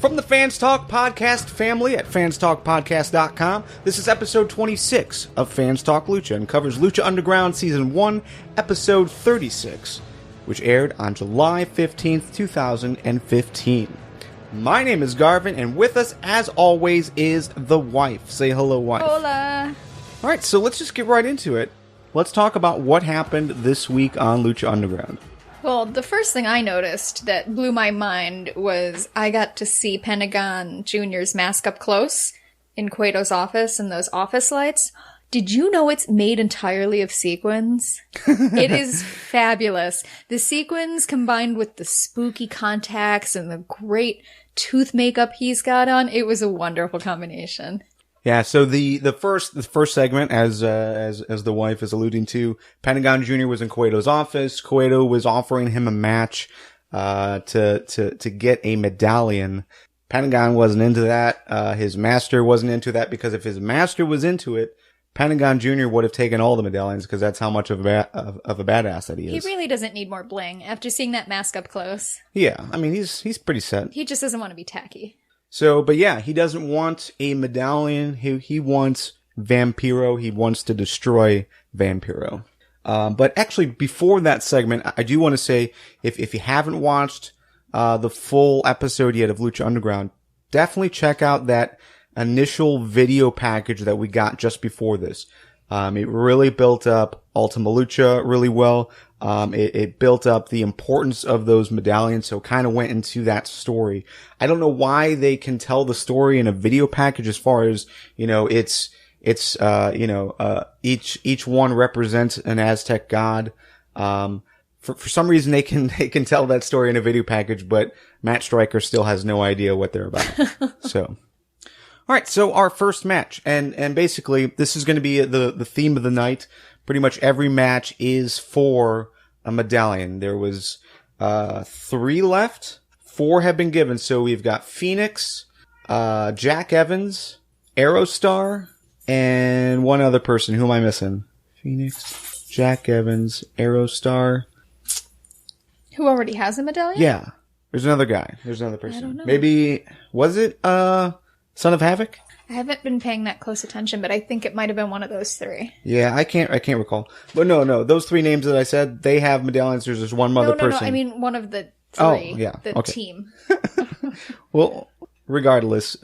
From the Fans Talk Podcast family at fanstalkpodcast.com, this is episode 26 of Fans Talk Lucha and covers Lucha Underground Season 1, Episode 36, which aired on July 15th, 2015. My name is Garvin, and with us, as always, is the wife. Say hello, wife. Hola. Alright, so let's just get right into it. Let's talk about what happened this week on Lucha Underground. Well, the first thing I noticed that blew my mind was I got to see Pentagon Jr.'s mask up close in Cueto's office and those office lights. Did you know it's made entirely of sequins? It is fabulous. The sequins combined with the spooky contacts and the great tooth makeup he's got on, it was a wonderful combination. Yeah, so the first segment, as the wife is alluding to, Pentagon Jr. was in Cueto's office. Cueto was offering him a match to get a medallion. Pentagon wasn't into that. His master wasn't into that, because if his master was into it, Pentagon Jr. would have taken all the medallions, because that's how much of a badass that he is. He really doesn't need more bling after seeing that mask up close. Yeah, I mean he's pretty set. He just doesn't want to be tacky. So, but yeah, he doesn't want a medallion. He wants Vampiro. He wants to destroy Vampiro. But actually, before that segment, I do want to say, if you haven't watched the full episode yet of Lucha Underground, definitely check out that initial video package that we got just before this. It really built up Ultima Lucha really well. It built up the importance of those medallions, so kind of went into that story. I don't know why they can tell the story in a video package, as far as, each one represents an Aztec god. For some reason they can tell that story in a video package, but Matt Stryker still has no idea what they're about. So. Alright, so our first match, and basically, this is gonna be the theme of the night. Pretty much every match is for a medallion. There was 3 left. 4 have been given, so we've got Phoenix, Jack Evans, Aerostar, and one other person. Who am I missing? Phoenix, Jack Evans, Aerostar. Who already has a medallion? Yeah. There's another guy. There's another person. I don't know. Maybe, was it, Son of Havoc? I haven't been paying that close attention, but I think it might have been one of those 3. Yeah, I can't recall. But no, those 3 names that I said, they have medallions. There's just one other person. No, I mean one of the 3. Oh, yeah. The team. Well, regardless,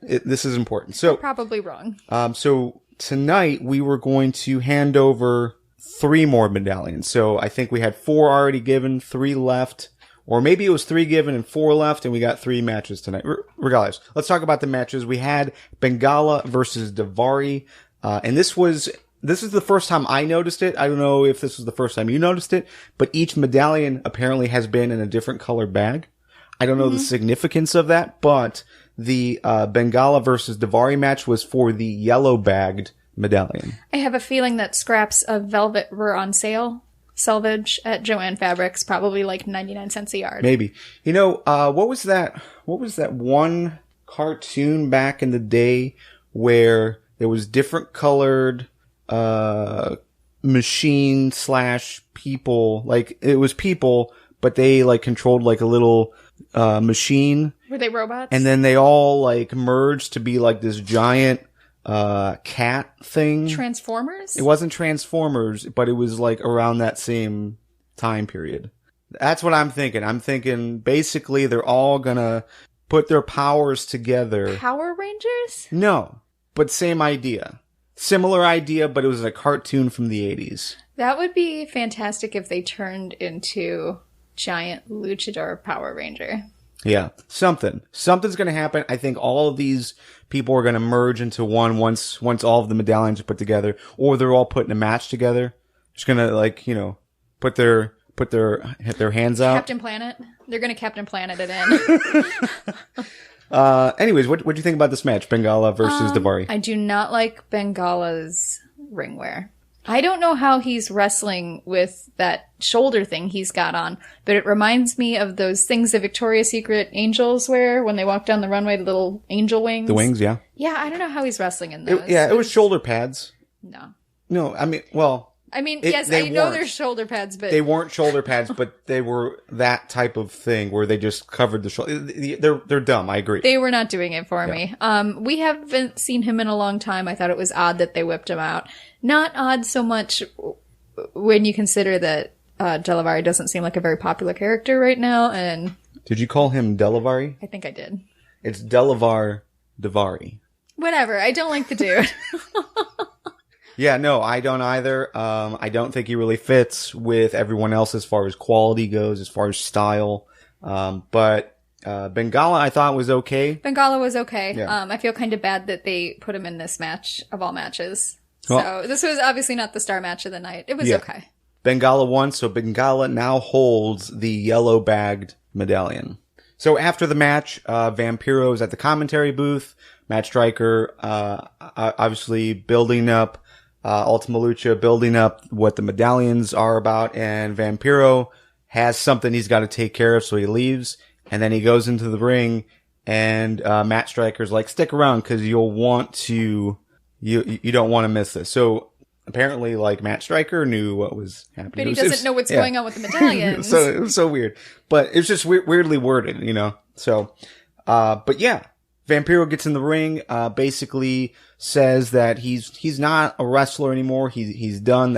this is important. So probably wrong. So tonight we were going to hand over 3 more medallions. So I think we had 4 already given, 3 left. Or maybe it was 3 given and 4 left, and we got 3 matches tonight. Regardless, let's talk about the matches. We had Bengala versus Daivari, and this is the first time I noticed it. I don't know if this was the first time you noticed it, but each medallion apparently has been in a different color bag. I don't know the significance of that, but the Bengala versus Daivari match was for the yellow bagged medallion. I have a feeling that scraps of velvet were on sale. Selvage at Joanne Fabrics, probably like 99 cents a yard. Maybe. What was that one cartoon back in the day where there was different colored machine / people, like it was people, but they like controlled like a little machine. Were they robots? And then they all like merged to be like this giant cat thing. Transformers? It wasn't Transformers, but it was like around that same time period. That's what I'm thinking. I'm thinking basically they're all gonna put their powers together. Power Rangers? No, but same idea. Similar idea, but it was a cartoon from the 80s. That would be fantastic if they turned into giant luchador Power Ranger. Yeah, something's going to happen. I think all of these people are going to merge into one once all of the medallions are put together, or they're all put in a match together. Just going to put their hands out. Captain Planet. They're going to Captain Planet it in. Anyways, what do you think about this match, Bengala versus Daivari? I do not like Bengala's ring wear. I don't know how he's wrestling with that shoulder thing he's got on, but it reminds me of those things the Victoria's Secret angels wear when they walk down the runway, the little angel wings. The wings, yeah. Yeah, I don't know how he's wrestling in those. It was shoulder pads. No. No, I mean, well, I mean, yes, I know they're shoulder pads, but... They weren't shoulder pads, but they were that type of thing where they just covered the shoulder. They're dumb, I agree. They were not doing it for me. We haven't seen him in a long time. I thought it was odd that they whipped him out. Not odd so much when you consider that Delavari doesn't seem like a very popular character right now, and... Did you call him Delavari? I think I did. It's Delavar Davari. Whatever, I don't like the dude. Yeah, no, I don't either. I don't think he really fits with everyone else as far as quality goes, as far as style. But Bengala I thought was okay. Bengala was okay. Yeah. I feel kind of bad that they put him in this match of all matches. Well, So this was obviously not the star match of the night. It was okay. Bengala won, so Bengala now holds the yellow bagged medallion. So after the match, Vampiro is at the commentary booth. Matt Striker, obviously building up, Ultima Lucha building up what the medallions are about, and Vampiro has something he's got to take care of, so he leaves, and then he goes into the ring, and Matt Striker's like, stick around, because you'll want to, you don't want to miss this. So apparently, like, Matt Striker knew what was happening. But he doesn't know what's going on with the medallions. So it was so weird. But it was just weirdly worded, you know? So, but yeah. Vampiro gets in the ring, basically says that he's not a wrestler anymore. He's done.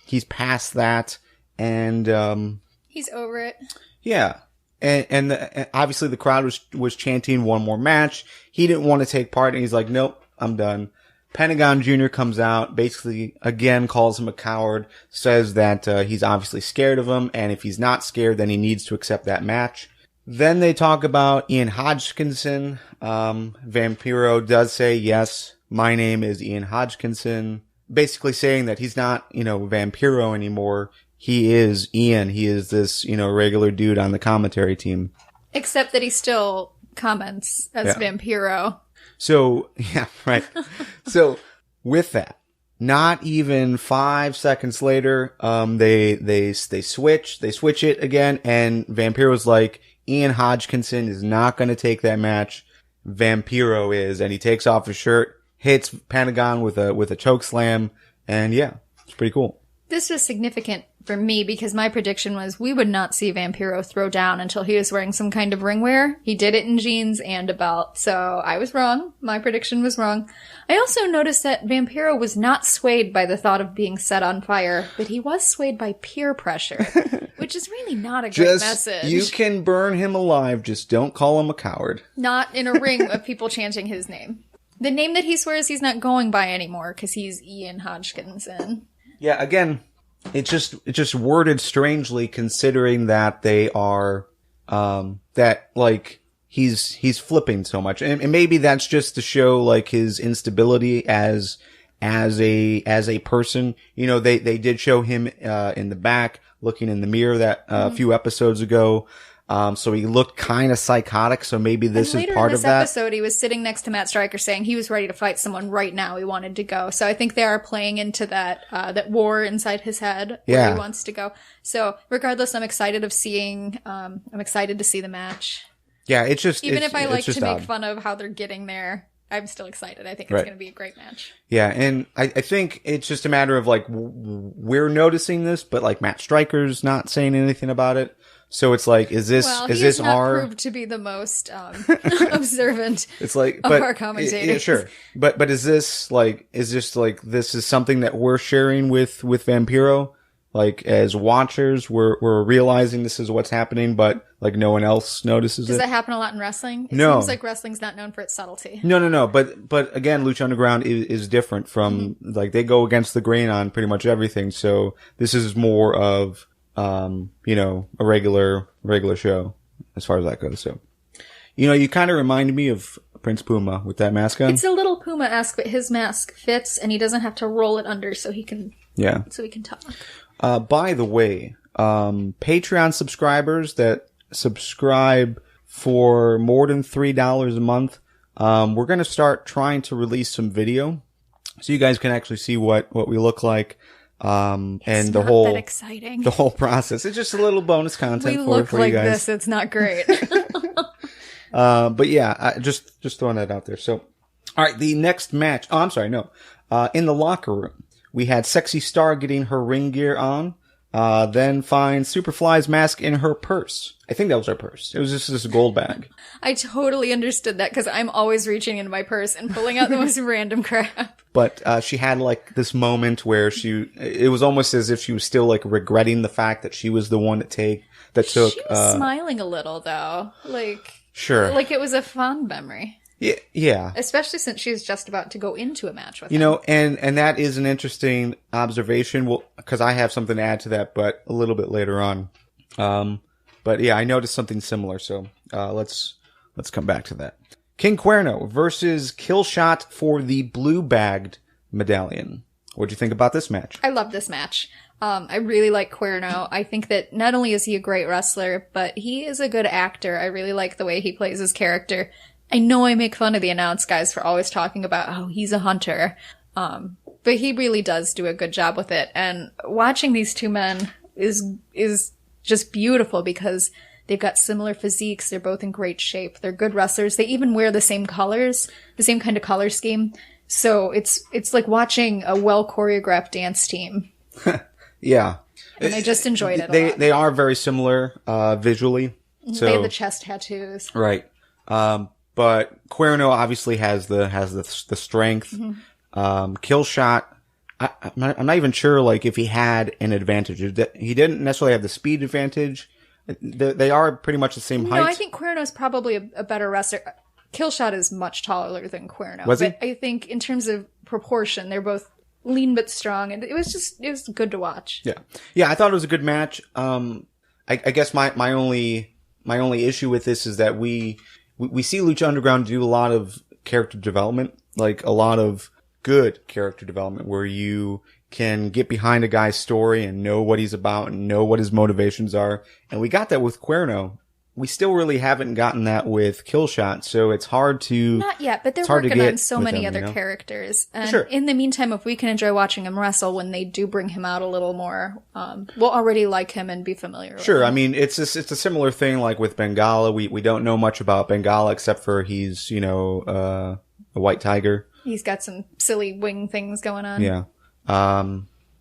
He's past that. And, he's over it. Yeah. And obviously the crowd was chanting one more match. He didn't want to take part, and he's like, nope, I'm done. Pentagon Jr. comes out, basically again calls him a coward, says that he's obviously scared of him, and if he's not scared, then he needs to accept that match. Then they talk about Ian Hodgkinson. Vampiro does say, yes, my name is Ian Hodgkinson, basically saying that he's not, Vampiro anymore. He is Ian. He is this, regular dude on the commentary team. Except that he still comments as Vampiro. So, yeah, right. So, with that, not even 5 seconds later, they switch it again, and Vampiro's like, Ian Hodgkinson is not going to take that match. Vampiro is, and he takes off his shirt, hits Pentagon with a choke slam, and yeah, it's pretty cool. This was significant for me because my prediction was we would not see Vampiro throw down until he was wearing some kind of ring wear. He did it in jeans and a belt, so I was wrong. My prediction was wrong. I also noticed that Vampiro was not swayed by the thought of being set on fire, but he was swayed by peer pressure, which is really not a great message. You can burn him alive, just don't call him a coward. Not in a ring of people chanting his name. The name that he swears he's not going by anymore because he's Ian Hodgkinson. Yeah, again, it's just worded strangely considering that they are, he's flipping so much. And maybe that's just to show, like, his instability as a person. They did show him, in the back looking in the mirror that, a few episodes ago. So he looked kind of psychotic, so maybe this is part of that. Later in this episode, he was sitting next to Matt Striker saying he was ready to fight someone right now. He wanted to go. So I think they are playing into that war inside his head where he wants to go. So regardless, I'm excited to see the match. Yeah, it's just... Even if I like to make fun of how they're getting there, I'm still excited. I think it's going to be a great match. Yeah, and I think it's just a matter of, like, we're noticing this, but, like, Matt Striker's not saying anything about it. So it's like, is this proved to be the most observant it's like, of our commentators. Yeah, sure. But is this this is something that we're sharing with Vampiro? Like, as watchers, we're realizing this is what's happening, but, like, no one else notices it. Does that happen a lot in wrestling? It No. seems like wrestling's not known for its subtlety. No. But again, Lucha Underground is different from, like, they go against the grain on pretty much everything. So this is more of, a regular show as far as that goes. So, you kind of reminded me of Prince Puma with that mask on. It's a little Puma-esque, but his mask fits and he doesn't have to roll it under so he can talk. By the way, Patreon subscribers that subscribe for more than $3 a month, we're going to start trying to release some video so you guys can actually see what we look like. And the whole process. It's just a little bonus content for you guys. We look like this. It's not great. But yeah, just throwing that out there. So, all right, the next match. Oh, I'm sorry. No. In the locker room, we had Sexy Star getting her ring gear on. Then finds Superfly's mask in her purse. I think that was her purse. It was just this gold bag. I totally understood that because I'm always reaching into my purse and pulling out the most random crap. But she had like this moment where it was almost as if she was still like regretting the fact that she was the one that took. She was smiling a little though, like sure, like it was a fond memory. Yeah. Especially since she's just about to go into a match with him. You know, and that is an interesting observation. Well, because I have something to add to that, but a little bit later on. But yeah, I noticed something similar. So let's come back to that. King Cuerno versus Killshot for the blue bagged medallion. What'd you think about this match? I love this match. I really like Cuerno. I think that not only is he a great wrestler, but he is a good actor. I really like the way he plays his character. I know I make fun of the announce guys for always talking about, oh, he's a hunter. But he really does do a good job with it. And watching these two men is just beautiful because they've got similar physiques. They're both in great shape. They're good wrestlers. They even wear the same colors, the same kind of color scheme. So it's like watching a well choreographed dance team. Yeah. And I just enjoyed it a lot. They are very similar, visually. So, they have the chest tattoos. Right. But Cuerno obviously has the strength. Mm-hmm. Killshot, I'm not even sure like if he had an advantage. He didn't necessarily have the speed advantage. They are pretty much the same height. No, I think Cuerno is probably a better wrestler. Killshot is much taller than Cuerno. Was he? But I think in terms of proportion, they're both lean but strong, and it was good to watch. Yeah. I thought it was a good match. I guess my only issue with this is that we see Lucha Underground do a lot of character development, like a lot of good character development where you can get behind a guy's story and know what he's about and know what his motivations are. And we got that with Cuerno. We still really haven't gotten that with Killshot, so it's hard to... Not yet, but they're working on so many other characters. And sure. In the meantime, if we can enjoy watching him wrestle when they do bring him out a little more, we'll already like him and be familiar with him. Sure, I mean, it's a similar thing like with Bengala. We don't know much about Bengala except for he's, a white tiger. He's got some silly wing things going on. Yeah.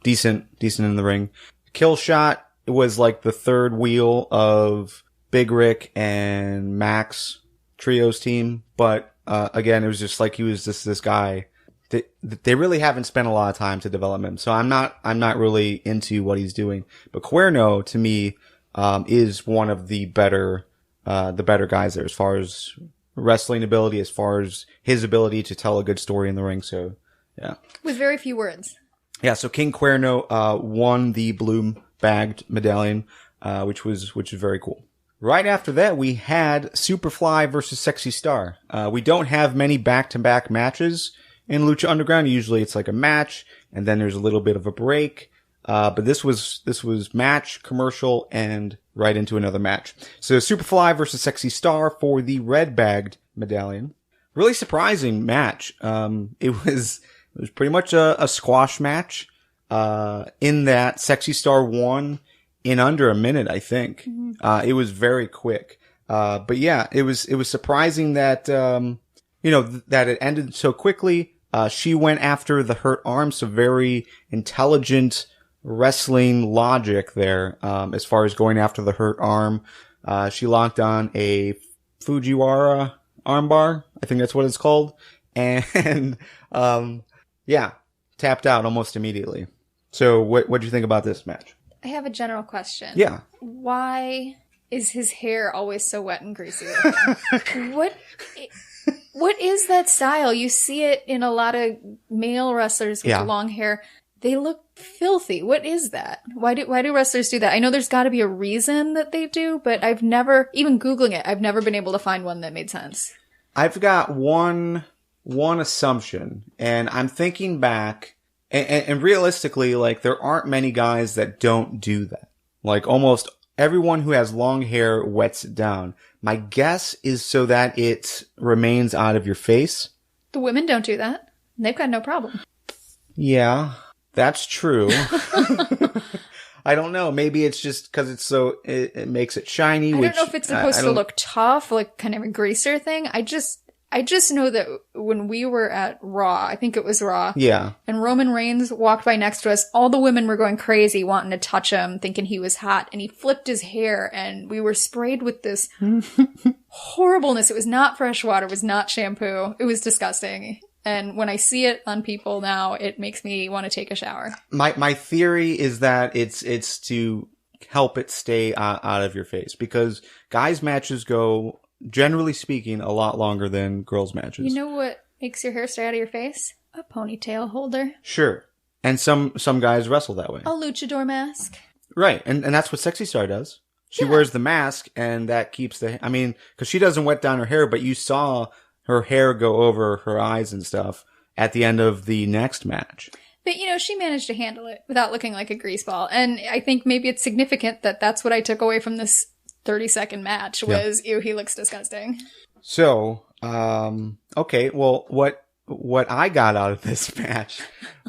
Decent in the ring. Killshot was like the third wheel of Big Rick and Max Trio's team, but again, it was just like he was just this guy. They really haven't spent a lot of time to develop him, so I'm not really into what he's doing. But Cuerno, to me, is one of the better guys there as far as wrestling ability, as far as his ability to tell a good story in the ring. So, yeah, with very few words. Yeah, so King Cuerno won the blue bagged medallion, which was very cool. Right after that, we had Superfly versus Sexy Star. We don't have many back-to-back matches in Lucha Underground. Usually it's like a match, and then there's a little bit of a break. But this was match, commercial, and right into another match. So Superfly versus Sexy Star for the red bagged medallion. Really surprising match. It was pretty much a squash match, in that Sexy Star won in under a minute, I think. Mm-hmm. It was very quick. But yeah, it was surprising that, that it ended so quickly. She went after the hurt arm, so very intelligent wrestling logic there, as far as going after the hurt arm. She locked on a Fujiwara armbar. I think that's what it's called. And, yeah, tapped out almost immediately. So what'd you think about this match? I have a general question. Yeah. Why is his hair always so wet and greasy? What is that style? You see it in a lot of male wrestlers with long hair. They look filthy. What is that? Why do wrestlers do that? I know there's got to be a reason that they do, but I've never, even Googling it, I've never been able to find one that made sense. I've got one assumption, and I'm thinking back. And realistically, like, there aren't many guys that don't do that. Like, almost everyone who has long hair wets it down. My guess is so that it remains out of your face. The women don't do that. They've got no problem. Yeah, that's true. I don't know. Maybe it's just because it's so, it makes it shiny. I don't know if it's supposed to look tough, like kind of a greaser thing. I just know that when we were at Raw, I think it was Raw. Yeah. And Roman Reigns walked by next to us. All the women were going crazy, wanting to touch him, thinking he was hot. And he flipped his hair, and we were sprayed with this horribleness. It was not fresh water. It was not shampoo. It was disgusting. And when I see it on people now, it makes me want to take a shower. My theory is that it's to help it stay out of your face, because guys' matches go, generally speaking, a lot longer than girls' matches. You know what makes your hair stay out of your face? A ponytail holder. Sure. And some guys wrestle that way. A luchador mask. Right. And that's what Sexy Star does. She wears the mask, and that keeps because she doesn't wet down her hair, but you saw her hair go over her eyes and stuff at the end of the next match. But, she managed to handle it without looking like a greaseball. And I think maybe it's significant that that's what I took away from this 30-second match was, ew, he looks disgusting. So, okay, well, what I got out of this match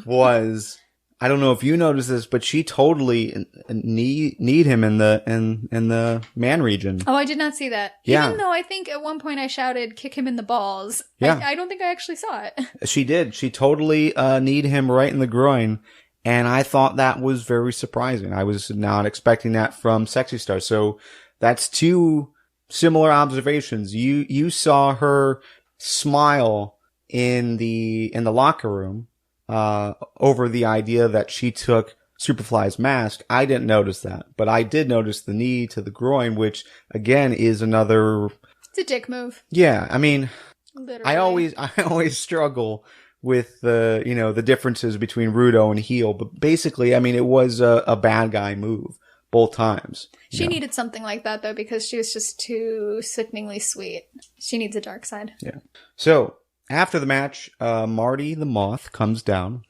was, I don't know if you noticed this, but she totally need him in the man region. Oh, I did not see that. Yeah. Even though I think at one point I shouted, kick him in the balls. Yeah. I don't think I actually saw it. She did. She totally need him right in the groin. And I thought that was very surprising. I was not expecting that from Sexy Star. So that's two similar observations. You saw her smile in the locker room over the idea that she took Superfly's mask. I didn't notice that, but I did notice the knee to the groin, which again is another. It's a dick move. Yeah, I mean, literally. I always struggle with the differences between Rudo and heel, but basically, I mean, it was a bad guy move both times. She needed something like that, though, because she was just too sickeningly sweet. She needs a dark side. Yeah. So, after the match, Marty the Moth comes down,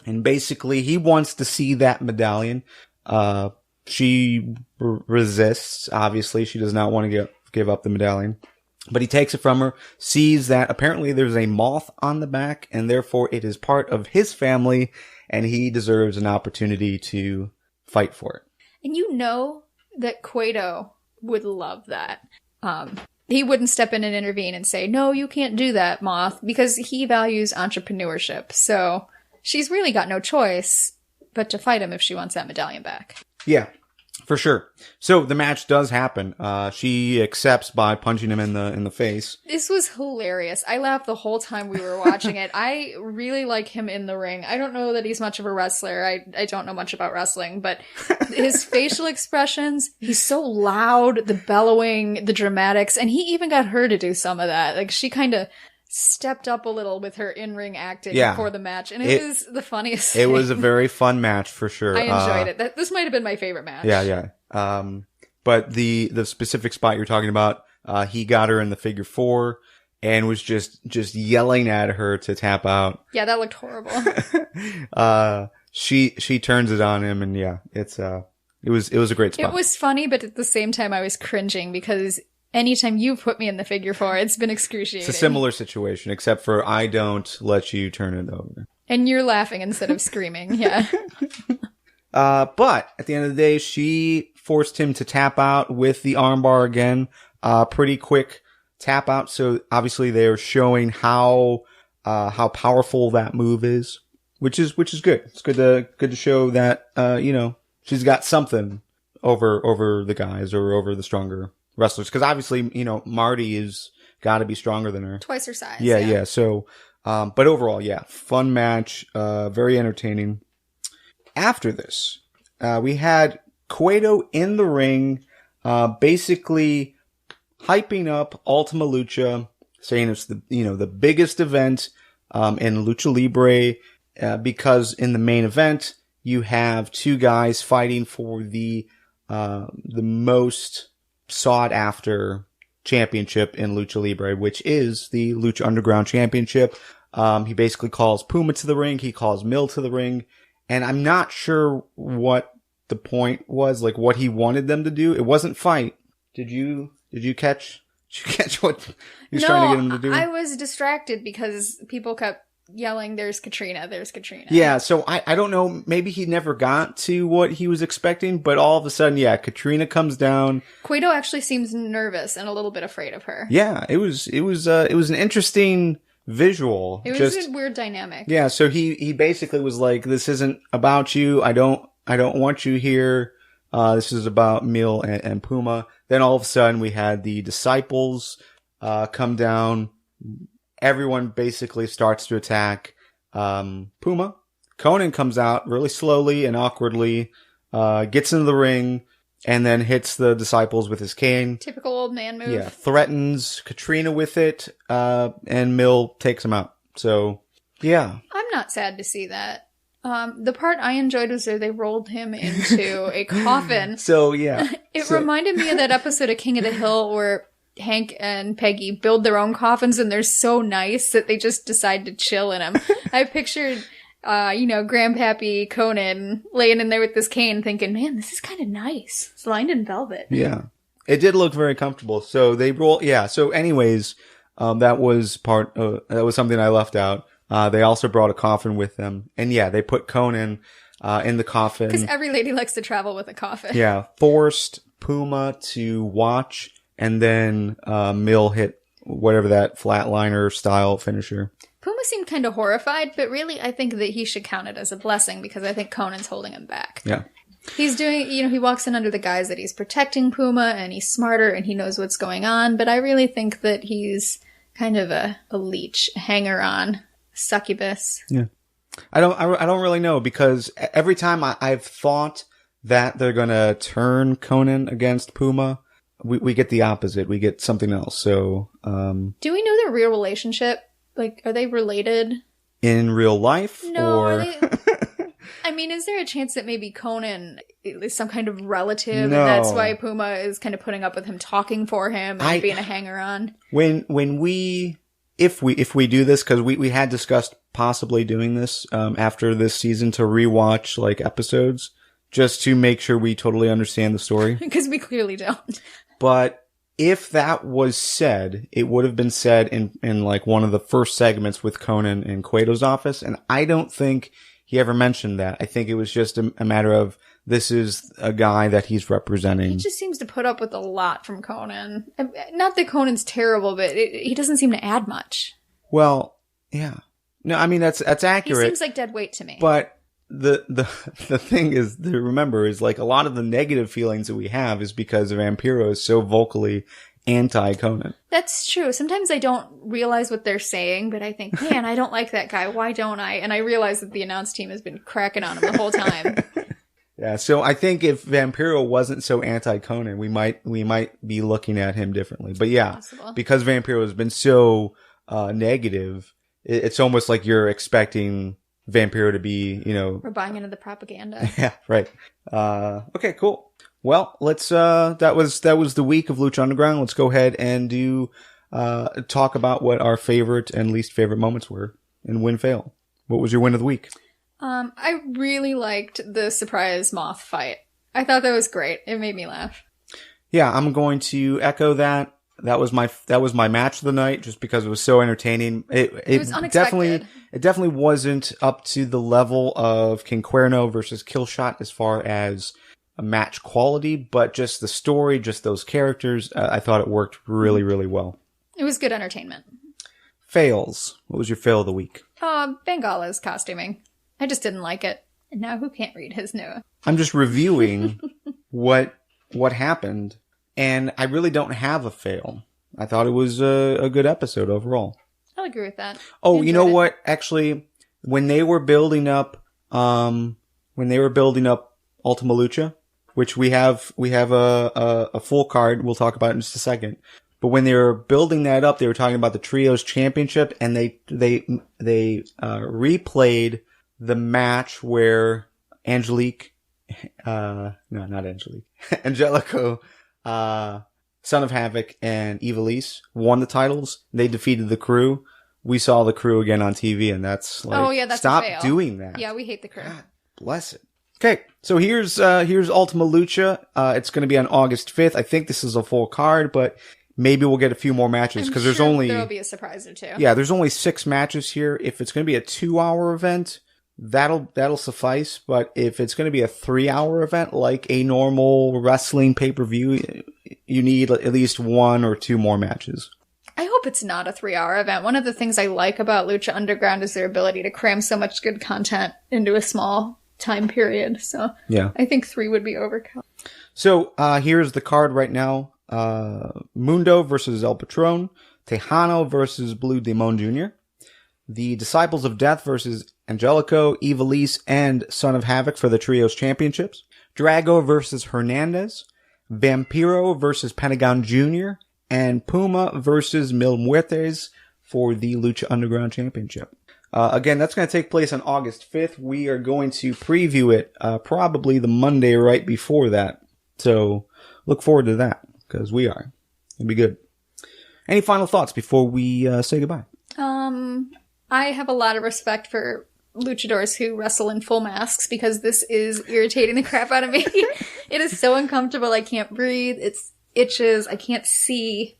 and basically he wants to see that medallion. She resists, obviously. She does not want to give up the medallion. But he takes it from her, sees that apparently there's a moth on the back, and therefore it is part of his family, and he deserves an opportunity to fight for it. And you know that Cueto would love that. He wouldn't step in and intervene and say, no, you can't do that, Moth, because he values entrepreneurship. So she's really got no choice but to fight him if she wants that medallion back. Yeah, for sure. So the match does happen. She accepts by punching him in the face. This was hilarious. I laughed the whole time we were watching it. I really like him in the ring. I don't know that he's much of a wrestler. I don't know much about wrestling, but his facial expressions, he's so loud, the bellowing, the dramatics, and he even got her to do some of that. Like, she kind of stepped up a little with her in-ring acting before the match, and it was the funniest thing. It was a very fun match for sure. I enjoyed it. This might have been my favorite match. Yeah. But the specific spot you're talking about, he got her in the figure four and was just yelling at her to tap out. Yeah, that looked horrible. She turns it on him, and it was a great spot. It was funny, but at the same time I was cringing because anytime you've put me in the figure four, it's been excruciating. It's a similar situation, except for I don't let you turn it over. And you're laughing instead of screaming, yeah. But at the end of the day, she forced him to tap out with the armbar again. Pretty quick tap out. So obviously they're showing how powerful that move is, which is good. It's good to show that, she's got something over the guys or over the stronger wrestlers. Cause obviously, Marty is gotta be stronger than her. Twice her size. Yeah. So, but overall, fun match, very entertaining. After this, we had Cueto in the ring, basically hyping up Ultima Lucha, saying it's the biggest event, in Lucha Libre, because in the main event, you have two guys fighting for the most sought after championship in Lucha Libre, which is the Lucha Underground Championship. He basically calls Puma to the ring. He calls Mill to the ring. And I'm not sure what the point was, like what he wanted them to do. It wasn't fight. Did you catch what he was trying to get him to do? I was distracted because people kept yelling, "There's Katrina, there's Katrina." Yeah, so I don't know, maybe he never got to what he was expecting, but all of a sudden, yeah, Katrina comes down. Cueto actually seems nervous and a little bit afraid of her. Yeah, it was an interesting visual. It was a weird dynamic. Yeah, so he basically was like, "This isn't about you. I don't want you here. This is about Mil and Puma." Then all of a sudden we had the disciples come down. Everyone basically starts to attack Puma. Conan comes out really slowly and awkwardly, gets into the ring, and then hits the disciples with his cane. Typical old man move. Yeah, threatens Katrina with it, and Mil takes him out. So, yeah. I'm not sad to see that. The part I enjoyed was where they rolled him into a coffin. So, yeah. It reminded me of that episode of King of the Hill where Hank and Peggy build their own coffins and they're so nice that they just decide to chill in them. I pictured, Grandpappy Conan laying in there with this cane thinking, man, this is kind of nice. It's lined in velvet. Yeah. It did look very comfortable. So they roll, yeah. So anyways, that was something I left out. They also brought a coffin with them. And yeah, they put Conan, in the coffin. Because every lady likes to travel with a coffin. Yeah. Forced Puma to watch, and then, Mil hit whatever that flatliner style finisher. Puma seemed kind of horrified, but really I think that he should count it as a blessing because I think Conan's holding him back. Yeah. He's doing, he walks in under the guise that he's protecting Puma and he's smarter and he knows what's going on, but I really think that he's kind of a leech, a hanger-on, succubus. Yeah. I don't really know, because every time I've thought that they're gonna turn Conan against Puma, we get the opposite. We get something else. So, do we know their real relationship? Like, are they related? In real life? No, or... are they... I mean, is there a chance that maybe Conan is some kind of relative, No. and that's why Puma is kind of putting up with him talking for him and being a hanger-on? If we do this, because we had discussed possibly doing this after this season to rewatch like episodes, just to make sure we totally understand the story. Because we clearly don't. But if that was said, it would have been said in like one of the first segments with Conan in Cueto's office, and I don't think he ever mentioned that. I think it was just a matter of, this is a guy that he's representing. He just seems to put up with a lot from Conan. Not that Conan's terrible, but he doesn't seem to add much. Well, yeah. No, I mean, that's accurate. He seems like dead weight to me. But the thing is to remember is, like, a lot of the negative feelings that we have is because Vampiro is so vocally anti-Conan. That's true. Sometimes I don't realize what they're saying, but I think, man, I don't like that guy. Why don't I? And I realize that the announce team has been cracking on him the whole time. Yeah, so I think if Vampiro wasn't so anti-Conan, we might be looking at him differently. But yeah, Possible. Because Vampiro has been so negative, it's almost like you're expecting Vampiro to be, We're buying into the propaganda. Yeah, right. Okay, cool. Well, let's that was the week of Lucha Underground. Let's go ahead and talk about what our favorite and least favorite moments were in win fail. What was your win of the week? I really liked the surprise moth fight. I thought that was great. It made me laugh. Yeah, I'm going to echo that. That was my match of the night, just because it was so entertaining. It was unexpected. It definitely wasn't up to the level of King Cuerno versus Killshot as far as a match quality, but just the story, just those characters, I thought it worked really, really well. It was good entertainment. Fails. What was your fail of the week? Bengala's costuming. I just didn't like it. And now who can't read his note? I'm just reviewing what happened, and I really don't have a fail. I thought it was a good episode overall. I'll agree with that. Oh, you know what? Actually, when they were building up Ultima Lucha, which we have a full card we'll talk about in just a second. But when they were building that up, they were talking about the Trios Championship, and they replayed the match where Angelico, Son of Havoc, and Ivelisse won the titles. They defeated the Crew. We saw the Crew again on TV, and that's like, that's stop a fail. doing that. Yeah, we hate the Crew. God bless it. Okay, so here's Ultima Lucha. It's going to be on August 5th. I think this is a full card, but maybe we'll get a few more matches because there'll be a surprise or two. Yeah, there's only 6 matches here. If it's going to be a 2-hour event, that'll suffice. But if it's going to be a 3-hour event, like a normal wrestling pay-per-view, you need at least 1 or 2 more matches. I hope it's not a 3-hour event. One of the things I like about Lucha Underground is their ability to cram so much good content into a small time period. So yeah, I think 3 would be overkill. So here's the card right now. Mundo versus El Patron. Tejano versus Blue Demon Jr. The Disciples of Death versus Angelico, Ivelisse, and Son of Havoc for the Trios Championships. Drago versus Hernandez. Vampiro versus Pentagon Jr. And Puma versus Mil Muertes for the Lucha Underground Championship. Again, that's going to take place on August 5th. We are going to preview it probably the Monday right before that. So look forward to that, because we are. It'll be good. Any final thoughts before we say goodbye? I have a lot of respect for luchadors who wrestle in full masks, because this is irritating the crap out of me. It is so uncomfortable. I can't breathe. It's itches. I can't see.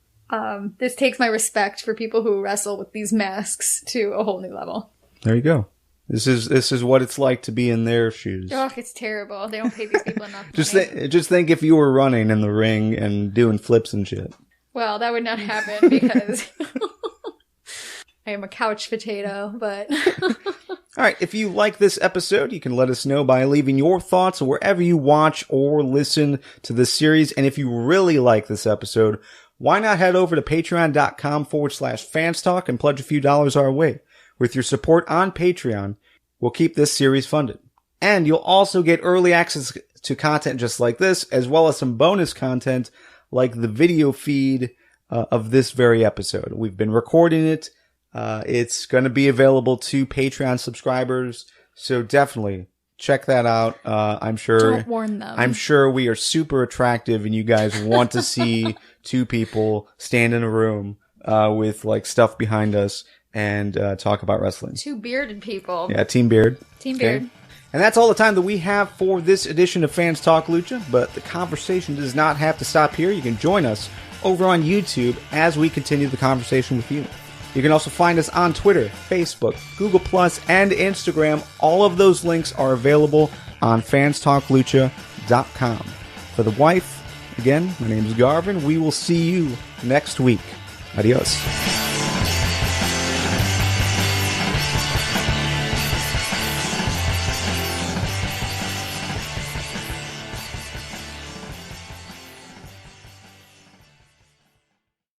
This takes my respect for people who wrestle with these masks to a whole new level. There you go. This is what it's like to be in their shoes. Oh, it's terrible. They don't pay these people enough. Just think if you were running in the ring and doing flips and shit. Well, that would not happen because I am a couch potato, but... All right, if you like this episode, you can let us know by leaving your thoughts wherever you watch or listen to this series. And if you really like this episode, why not head over to patreon.com/fanstalk and pledge a few dollars our way. With your support on Patreon, we'll keep this series funded. And you'll also get early access to content just like this, as well as some bonus content like the video feed of this very episode. We've been recording it. It's going to be available to Patreon subscribers, so definitely check that out. I'm sure. Don't warn them. I'm sure we are super attractive, and you guys want to see 2 people stand in a room with like stuff behind us and talk about wrestling. 2 bearded people. Yeah, Team Beard. Team Beard. And that's all the time that we have for this edition of Fans Talk Lucha, but the conversation does not have to stop here. You can join us over on YouTube as we continue the conversation with you. You can also find us on Twitter, Facebook, Google+, and Instagram. All of those links are available on fanstalklucha.com. For the wife, again, my name is Garvin. We will see you next week. Adios.